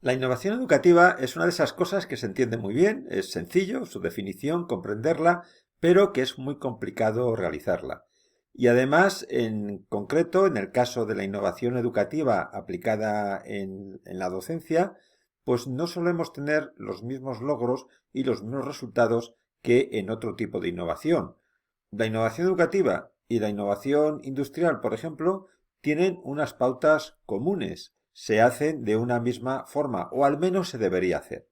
La innovación educativa es una de esas cosas que se entiende muy bien, es sencillo su definición, comprenderla, pero que es muy complicado realizarla. Y además, en concreto, en el caso de la innovación educativa aplicada en la docencia, pues no solemos tener los mismos logros y los mismos resultados que en otro tipo de innovación. La innovación educativa y la innovación industrial, por ejemplo, tienen unas pautas comunes, se hacen de una misma forma, o al menos se debería hacer.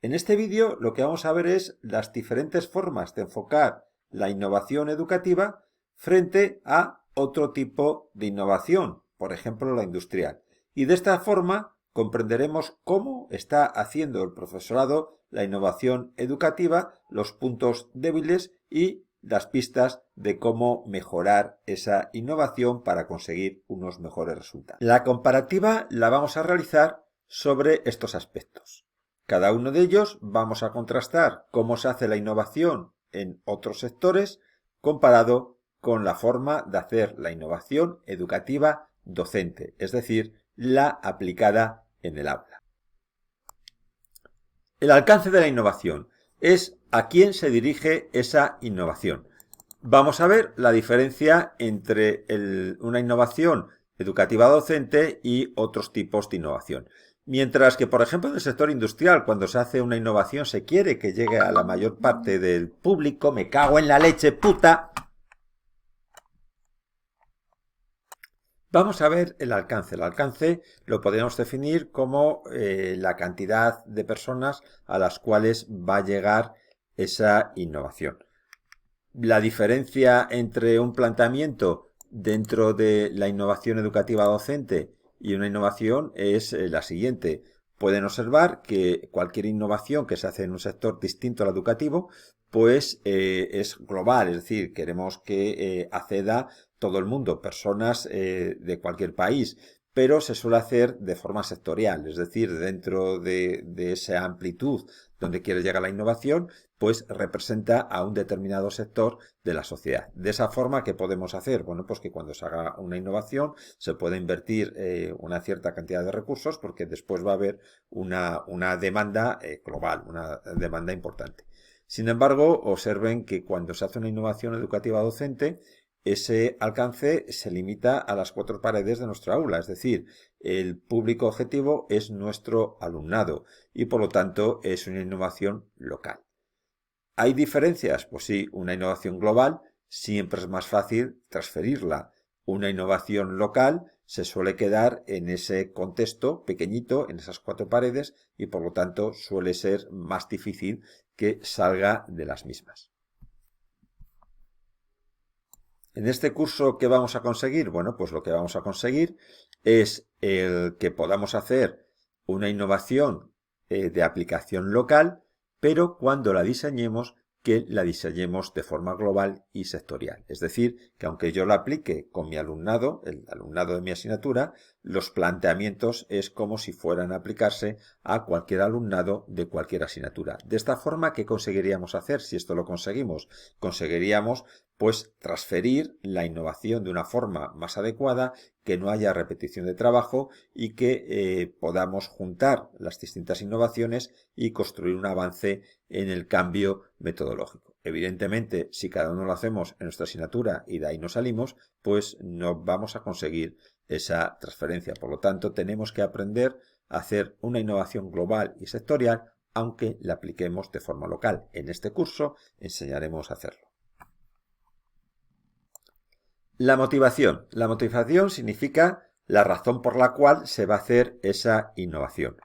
En este vídeo lo que vamos a ver es las diferentes formas de enfocar la innovación educativa frente a otro tipo de innovación, por ejemplo la industrial. Y de esta forma comprenderemos cómo está haciendo el profesorado la innovación educativa, los puntos débiles y las pistas de cómo mejorar esa innovación para conseguir unos mejores resultados. La comparativa la vamos a realizar sobre estos aspectos. Cada uno de ellos vamos a contrastar cómo se hace la innovación en otros sectores comparado con la forma de hacer la innovación educativa docente, es decir, la aplicada en el aula. El alcance de la innovación es a quién se dirige esa innovación. Vamos a ver la diferencia entre una innovación educativa docente y otros tipos de innovación. Mientras que, por ejemplo, en el sector industrial, cuando se hace una innovación, se quiere que llegue a la mayor parte del público. Me cago en la leche, puta. Vamos a ver el alcance. El alcance lo podríamos definir como la cantidad de personas a las cuales va a llegar esa innovación. La diferencia entre un planteamiento dentro de la innovación educativa docente y una innovación es la siguiente. Pueden observar que cualquier innovación que se hace en un sector distinto al educativo, pues es global, es decir, queremos que acceda todo el mundo, personas de cualquier país, pero se suele hacer de forma sectorial, es decir, dentro de esa amplitud donde quiere llegar la innovación, pues representa a un determinado sector de la sociedad. De esa forma, ¿qué podemos hacer? Bueno, pues que cuando se haga una innovación se puede invertir una cierta cantidad de recursos porque después va a haber una demanda global, una demanda importante. Sin embargo, observen que cuando se hace una innovación educativa docente, ese alcance se limita a las 4 paredes de nuestra aula, es decir, el público objetivo es nuestro alumnado y por lo tanto es una innovación local. ¿Hay diferencias? Pues sí, una innovación global siempre es más fácil transferirla. Una innovación local se suele quedar en ese contexto pequeñito, en esas 4 paredes, y por lo tanto suele ser más difícil que salga de las mismas. En este curso, ¿qué vamos a conseguir? Bueno, pues lo que vamos a conseguir es el que podamos hacer una innovación de aplicación local, pero cuando la diseñemos, que la diseñemos de forma global y sectorial. Es decir, que aunque yo la aplique con mi alumnado, el alumnado de mi asignatura, los planteamientos es como si fueran a aplicarse a cualquier alumnado de cualquier asignatura. De esta forma, ¿qué conseguiríamos hacer? Si esto lo conseguimos, conseguiríamos pues transferir la innovación de una forma más adecuada, que no haya repetición de trabajo y que podamos juntar las distintas innovaciones y construir un avance en el cambio metodológico. Evidentemente, si cada uno lo hacemos en nuestra asignatura y de ahí nos salimos, pues no vamos a conseguir esa transferencia. Por lo tanto, tenemos que aprender a hacer una innovación global y sectorial, aunque la apliquemos de forma local. En este curso enseñaremos a hacerlo. La motivación. La motivación significa la razón por la cual se va a hacer esa innovación.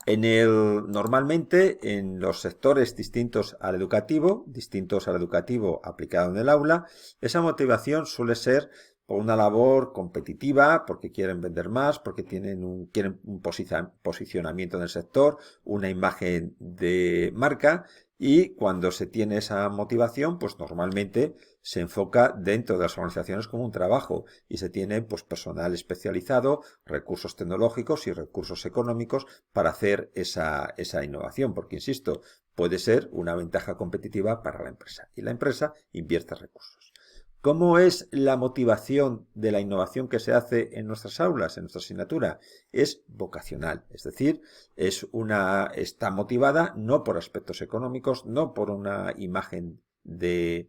Normalmente en los sectores distintos al educativo aplicado en el aula, esa motivación suele ser por una labor competitiva, porque quieren vender más, porque quieren un posicionamiento en el sector, una imagen de marca, y cuando se tiene esa motivación, pues normalmente se enfoca dentro de las organizaciones como un trabajo y se tiene pues personal especializado, recursos tecnológicos y recursos económicos para hacer esa innovación, porque insisto, puede ser una ventaja competitiva para la empresa y la empresa invierte recursos. ¿Cómo es la motivación de la innovación que se hace en nuestras aulas, en nuestra asignatura? Es vocacional, es decir, está motivada no por aspectos económicos, no por una imagen de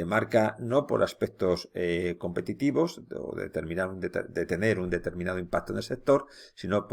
marca, no por aspectos competitivos o de tener un determinado impacto en el sector, sino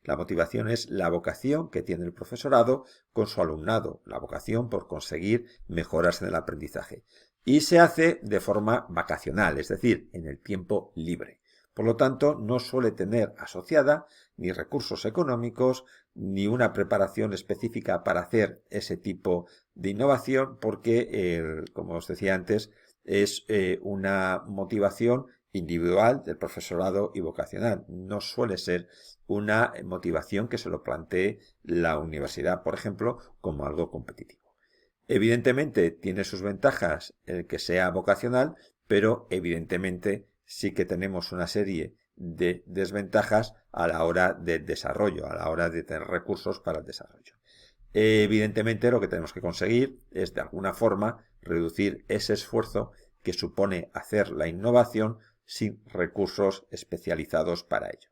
la motivación es la vocación que tiene el profesorado con su alumnado, la vocación por conseguir mejoras en el aprendizaje. Y se hace de forma vacacional, es decir, en el tiempo libre. Por lo tanto, no suele tener asociada ni recursos económicos, ni una preparación específica para hacer ese tipo de innovación, porque, como os decía antes, es una motivación individual del profesorado y vocacional. No suele ser una motivación que se lo plantee la universidad, por ejemplo, como algo competitivo. Evidentemente tiene sus ventajas el que sea vocacional, pero evidentemente sí que tenemos una serie de desventajas a la hora del desarrollo, a la hora de tener recursos para el desarrollo. Evidentemente lo que tenemos que conseguir es de alguna forma reducir ese esfuerzo que supone hacer la innovación sin recursos especializados para ello.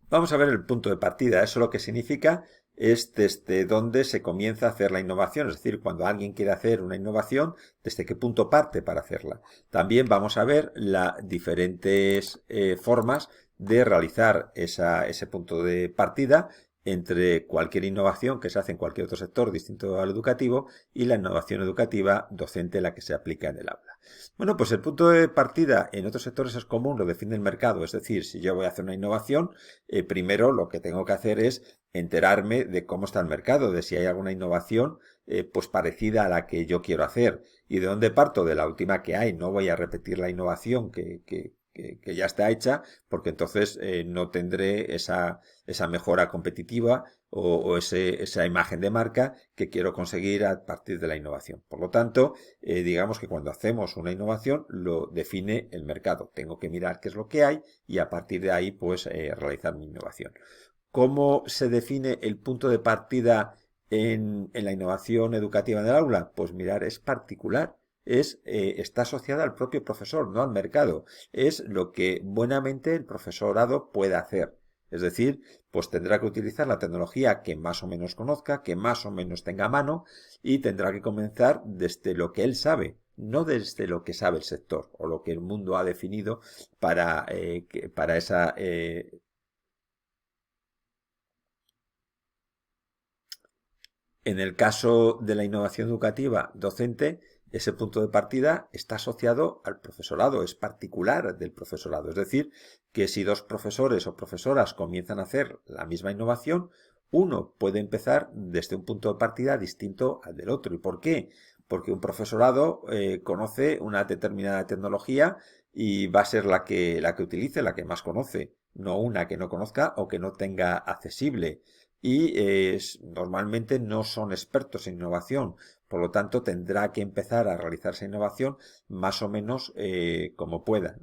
Vamos a ver el punto de partida. Eso lo que significa es desde dónde se comienza a hacer la innovación, es decir, cuando alguien quiere hacer una innovación, desde qué punto parte para hacerla. También vamos a ver las diferentes formas de realizar ese punto de partida entre cualquier innovación que se hace en cualquier otro sector distinto al educativo y la innovación educativa docente, la que se aplica en el aula. Bueno, pues el punto de partida en otros sectores es común, lo define el mercado, es decir, si yo voy a hacer una innovación, primero lo que tengo que hacer es enterarme de cómo está el mercado, de si hay alguna innovación pues parecida a la que yo quiero hacer. ¿Y de dónde parto? De la última que hay. No voy a repetir la innovación que ya está hecha, porque entonces no tendré esa mejora competitiva o esa imagen de marca que quiero conseguir a partir de la innovación. Por lo tanto, digamos que cuando hacemos una innovación lo define el mercado. Tengo que mirar qué es lo que hay y a partir de ahí pues realizar mi innovación. ¿Cómo se define el punto de partida en la innovación educativa en el aula? Pues mirar, es particular. Está asociada al propio profesor, no al mercado. Es lo que buenamente el profesorado puede hacer. Es decir, pues tendrá que utilizar la tecnología que más o menos conozca, que más o menos tenga a mano y tendrá que comenzar desde lo que él sabe, no desde lo que sabe el sector o lo que el mundo ha definido para esa En el caso de la innovación educativa docente, ese punto de partida está asociado al profesorado, es particular del profesorado. Es decir, que si dos profesores o profesoras comienzan a hacer la misma innovación, uno puede empezar desde un punto de partida distinto al del otro. ¿Y por qué? Porque un profesorado conoce una determinada tecnología y va a ser la que utilice, la que más conoce, no una que no conozca o que no tenga accesible y normalmente no son expertos en innovación, por lo tanto tendrá que empezar a realizar esa innovación más o menos como pueda.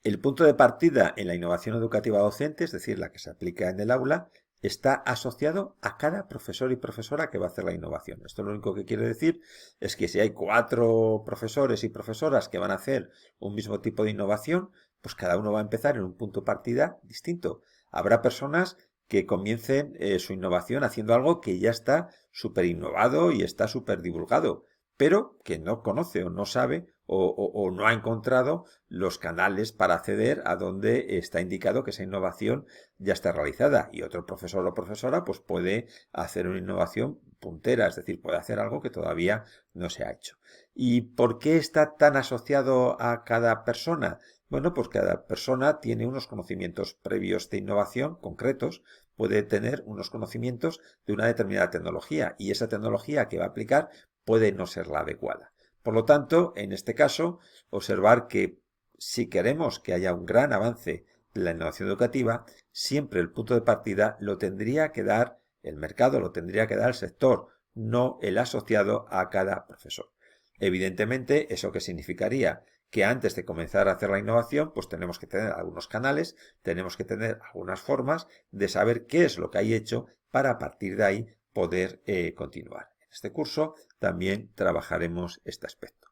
El punto de partida en la innovación educativa docente, es decir, la que se aplica en el aula, está asociado a cada profesor y profesora que va a hacer la innovación. Esto lo único que quiere decir es que si hay 4 profesores y profesoras que van a hacer un mismo tipo de innovación, pues cada uno va a empezar en un punto de partida distinto. Habrá personas que comiencen su innovación haciendo algo que ya está súper innovado y está súper divulgado, pero que no conoce o no sabe o no ha encontrado los canales para acceder a donde está indicado que esa innovación ya está realizada. Y otro profesor o profesora pues puede hacer una innovación puntera, es decir, puede hacer algo que todavía no se ha hecho. ¿Y por qué está tan asociado a cada persona? Bueno, pues cada persona tiene unos conocimientos previos de innovación concretos, puede tener unos conocimientos de una determinada tecnología y esa tecnología que va a aplicar puede no ser la adecuada. Por lo tanto, en este caso, observar que si queremos que haya un gran avance de la innovación educativa, siempre el punto de partida lo tendría que dar el mercado, lo tendría que dar el sector, no el asociado a cada profesor. Evidentemente, ¿eso qué significaría? Que antes de comenzar a hacer la innovación, pues tenemos que tener algunos canales, tenemos que tener algunas formas de saber qué es lo que hay hecho para a partir de ahí poder continuar. En este curso también trabajaremos este aspecto.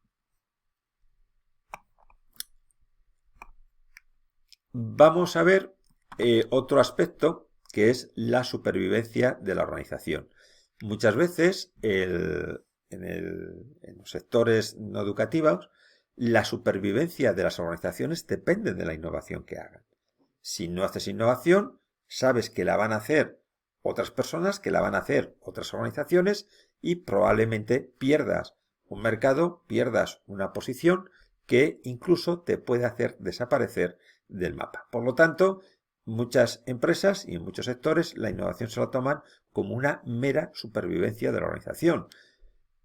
Vamos a ver otro aspecto que es la supervivencia de la organización. Muchas veces en los sectores no educativos la supervivencia de las organizaciones depende de la innovación que hagan. Si no haces innovación, sabes que la van a hacer otras personas, que la van a hacer otras organizaciones y probablemente pierdas un mercado, pierdas una posición que incluso te puede hacer desaparecer del mapa. Por lo tanto, muchas empresas y en muchos sectores la innovación se lo toman como una mera supervivencia de la organización.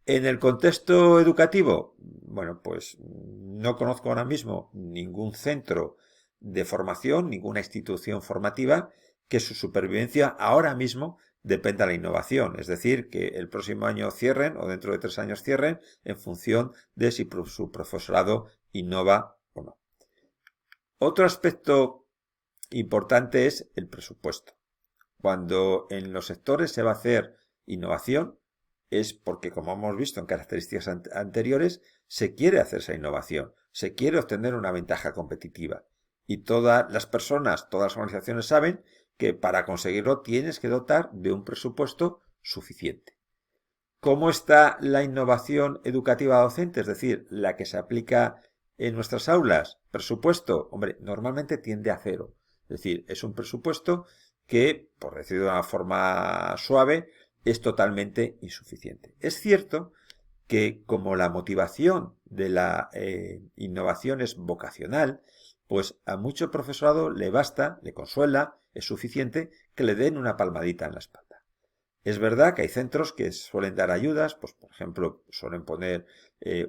En el contexto educativo, bueno, pues no conozco ahora mismo ningún centro de formación, ninguna institución formativa que su supervivencia ahora mismo dependa de la innovación. Es decir, que el próximo año cierren o dentro de 3 años cierren en función de si su profesorado innova o no. Otro aspecto importante es el presupuesto. Cuando en los sectores se va a hacer innovación, es porque, como hemos visto en características anteriores, se quiere hacer esa innovación, se quiere obtener una ventaja competitiva. Y todas las personas, todas las organizaciones saben que para conseguirlo tienes que dotar de un presupuesto suficiente. ¿Cómo está la innovación educativa docente? Es decir, la que se aplica en nuestras aulas. Presupuesto, hombre, normalmente tiende a cero. Es decir, es un presupuesto que, por decirlo de una forma suave, es totalmente insuficiente. Es cierto que como la motivación de la innovación es vocacional, pues a mucho profesorado le basta, le consuela, es suficiente que le den una palmadita en la espalda. Es verdad que hay centros que suelen dar ayudas, pues por ejemplo suelen poner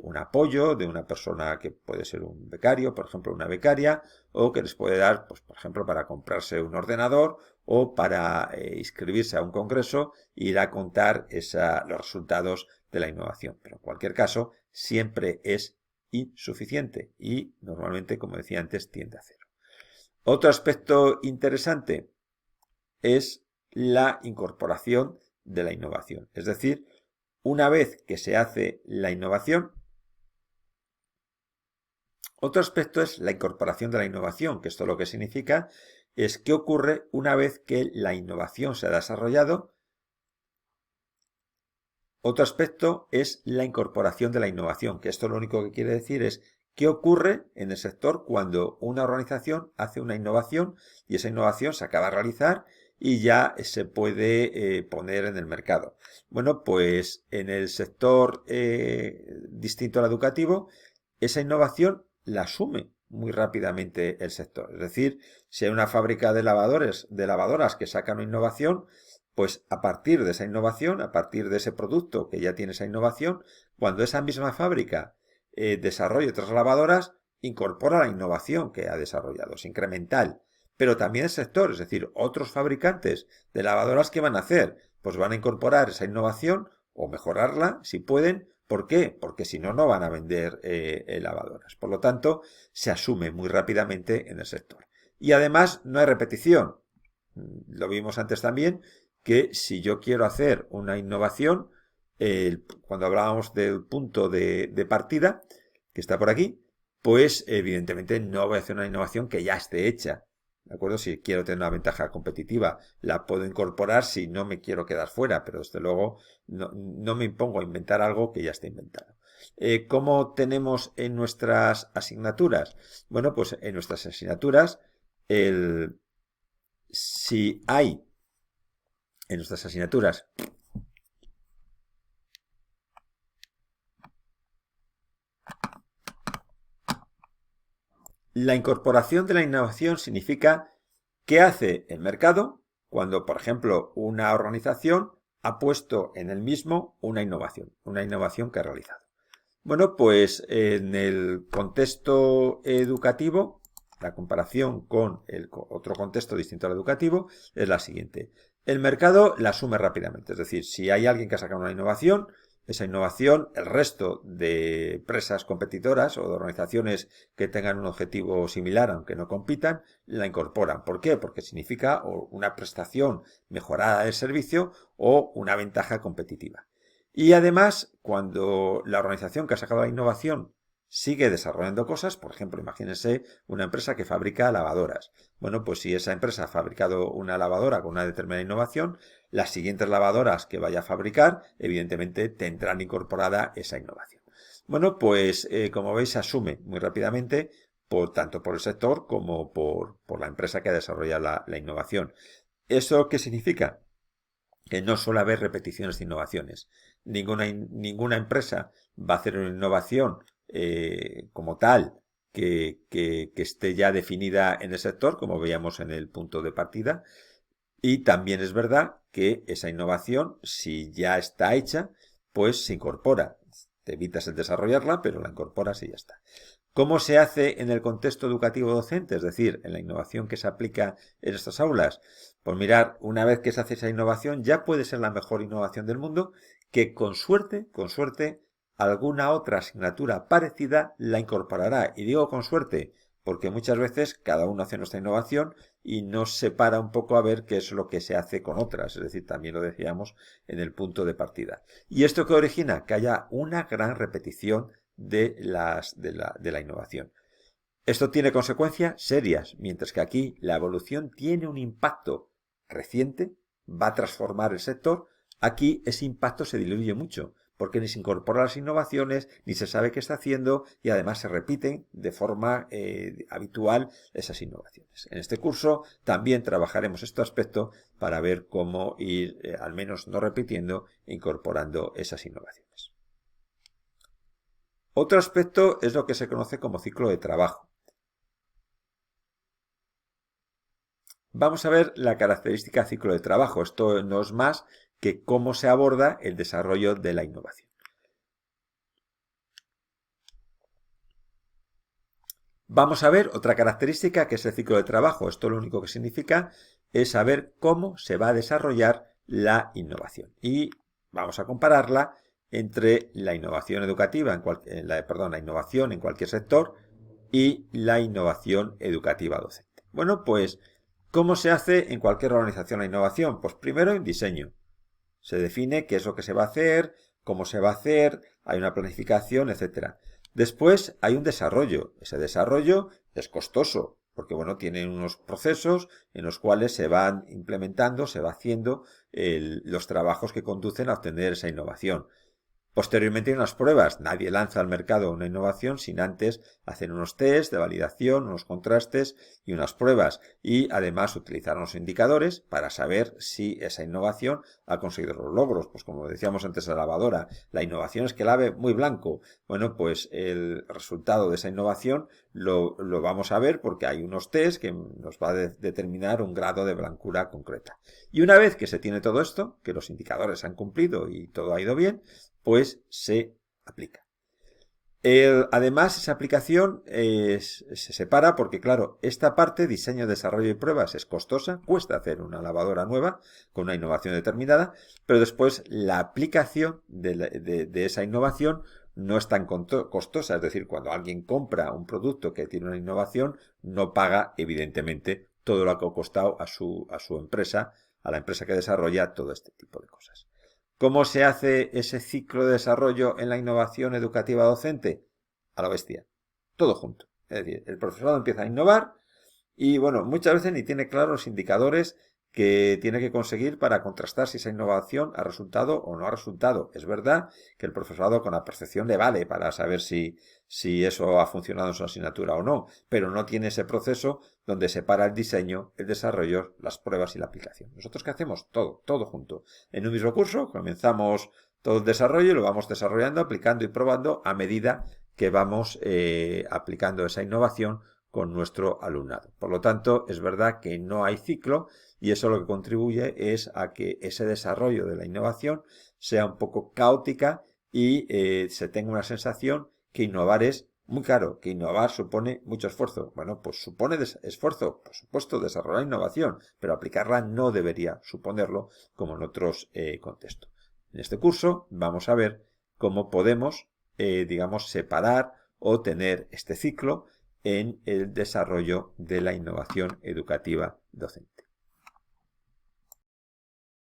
un apoyo de una persona que puede ser un becario, por ejemplo una becaria, o que les puede dar, pues por ejemplo para comprarse un ordenador o para inscribirse a un congreso e ir a contar los resultados de la innovación. Pero en cualquier caso siempre es insuficiente y normalmente, como decía antes, tiende a cero. Otro aspecto interesante es la incorporación de la innovación. Es decir, una vez que se hace la innovación, otro aspecto es la incorporación de la innovación, que esto lo que significa es qué ocurre una vez que la innovación se ha desarrollado. Otro aspecto es la incorporación de la innovación, que esto lo único que quiere decir es qué ocurre en el sector cuando una organización hace una innovación y esa innovación se acaba de realizar y ya se puede poner en el mercado. Bueno, pues en el sector distinto al educativo, esa innovación la asume muy rápidamente el sector. Es decir, si hay una fábrica de lavadoras que saca una innovación, pues a partir de esa innovación, a partir de ese producto que ya tiene esa innovación, cuando esa misma fábrica desarrolle otras lavadoras, incorpora la innovación que ha desarrollado, es incremental. Pero también el sector, es decir, otros fabricantes de lavadoras, ¿qué van a hacer? Pues van a incorporar esa innovación o mejorarla si pueden. ¿Por qué? Porque si no, no van a vender lavadoras. Por lo tanto, se asume muy rápidamente en el sector. Y además no hay repetición. Lo vimos antes también, que si yo quiero hacer una innovación, cuando hablábamos del punto de partida, que está por aquí, pues evidentemente no voy a hacer una innovación que ya esté hecha. ¿De acuerdo? Si quiero tener una ventaja competitiva, la puedo incorporar si no me quiero quedar fuera, pero desde luego no me impongo a inventar algo que ya esté inventado. ¿Cómo tenemos en nuestras asignaturas? Bueno, pues en nuestras asignaturas, si hay en nuestras asignaturas la incorporación de la innovación significa qué hace el mercado cuando, por ejemplo, una organización ha puesto en el mismo una innovación que ha realizado. Bueno, pues en el contexto educativo, la comparación con el otro contexto distinto al educativo es la siguiente. El mercado la asume rápidamente, es decir, si hay alguien que ha sacado una innovación, esa innovación, el resto de empresas competidoras o de organizaciones que tengan un objetivo similar, aunque no compitan, la incorporan. ¿Por qué? Porque significa o una prestación mejorada del servicio o una ventaja competitiva. Y además, cuando la organización que ha sacado la innovación sigue desarrollando cosas, por ejemplo, imagínense una empresa que fabrica lavadoras. Bueno, pues si esa empresa ha fabricado una lavadora con una determinada innovación, las siguientes lavadoras que vaya a fabricar, evidentemente, tendrán incorporada esa innovación. Bueno, pues como veis, se asume muy rápidamente, tanto por el sector como por la empresa que desarrolla la innovación. ¿Eso qué significa? Que no suele haber repeticiones de innovaciones. Ninguna empresa va a hacer una innovación como tal que esté ya definida en el sector, como veíamos en el punto de partida. Y también es verdad que esa innovación, si ya está hecha, pues se incorpora. Te evitas el desarrollarla, pero la incorporas y ya está. ¿Cómo se hace en el contexto educativo docente? Es decir, en la innovación que se aplica en estas aulas. Pues mirar, una vez que se hace esa innovación, ya puede ser la mejor innovación del mundo, que con suerte, alguna otra asignatura parecida la incorporará. Y digo con suerte, porque muchas veces cada uno hace nuestra innovación y nos separa un poco a ver qué es lo que se hace con otras. Es decir, también lo decíamos en el punto de partida. ¿Y esto qué origina? Que haya una gran repetición de la innovación. Esto tiene consecuencias serias, mientras que aquí la evolución tiene un impacto reciente, va a transformar el sector. Aquí ese impacto se diluye mucho, porque ni se incorporan las innovaciones, ni se sabe qué está haciendo y además se repiten de forma habitual esas innovaciones. En este curso también trabajaremos este aspecto para ver cómo ir, al menos no repitiendo, incorporando esas innovaciones. Otro aspecto es lo que se conoce como ciclo de trabajo. Vamos a ver la característica ciclo de trabajo. Esto no es más que cómo se aborda el desarrollo de la innovación. Vamos a ver otra característica que es el ciclo de trabajo. Esto lo único que significa es saber cómo se va a desarrollar la innovación. Y vamos a compararla entre la innovación educativa, la innovación en cualquier sector y la innovación educativa docente. Bueno, pues, ¿cómo se hace en cualquier organización la innovación? Pues primero en diseño. Se define qué es lo que se va a hacer, cómo se va a hacer, hay una planificación, etc. Después hay un desarrollo. Ese desarrollo es costoso, porque bueno, tiene unos procesos en los cuales se van implementando, se va haciendo los trabajos que conducen a obtener esa innovación. Posteriormente hay unas pruebas. Nadie lanza al mercado una innovación sin antes hacer unos test de validación, unos contrastes y unas pruebas. Y además utilizar unos indicadores para saber si esa innovación ha conseguido los logros. Pues como decíamos antes de la lavadora, la innovación es que lave muy blanco. Bueno, pues el resultado de esa innovación lo vamos a ver porque hay unos test que nos va a determinar un grado de blancura concreta. Y una vez que se tiene todo esto, que los indicadores se han cumplido y todo ha ido bien, pues se aplica. Además, esa aplicación se separa porque, claro, esta parte, diseño, desarrollo y pruebas, es costosa, cuesta hacer una lavadora nueva con una innovación determinada, pero después la aplicación de esa innovación no es tan costosa, es decir, cuando alguien compra un producto que tiene una innovación, no paga, evidentemente, todo lo que ha costado a su empresa, a la empresa que desarrolla todo este tipo de cosas. ¿Cómo se hace ese ciclo de desarrollo en la innovación educativa docente? A la bestia. Todo junto. Es decir, el profesorado empieza a innovar y, bueno, muchas veces ni tiene claros los indicadores que tiene que conseguir para contrastar si esa innovación ha resultado o no ha resultado. Es verdad que el profesorado con la percepción le vale para saber si eso ha funcionado en su asignatura o no, pero no tiene ese proceso donde separa el diseño, el desarrollo, las pruebas y la aplicación. ¿Nosotros qué hacemos? Todo junto. En un mismo curso comenzamos todo el desarrollo y lo vamos desarrollando, aplicando y probando a medida que vamos aplicando esa innovación con nuestro alumnado. Por lo tanto, es verdad que no hay ciclo y eso lo que contribuye es a que ese desarrollo de la innovación sea un poco caótica y se tenga una sensación que innovar es muy caro, que innovar supone mucho esfuerzo. Bueno, pues supone esfuerzo, por supuesto, desarrollar innovación, pero aplicarla no debería suponerlo como en otros contextos. En este curso vamos a ver cómo podemos, digamos, separar o tener este ciclo en el desarrollo de la innovación educativa docente.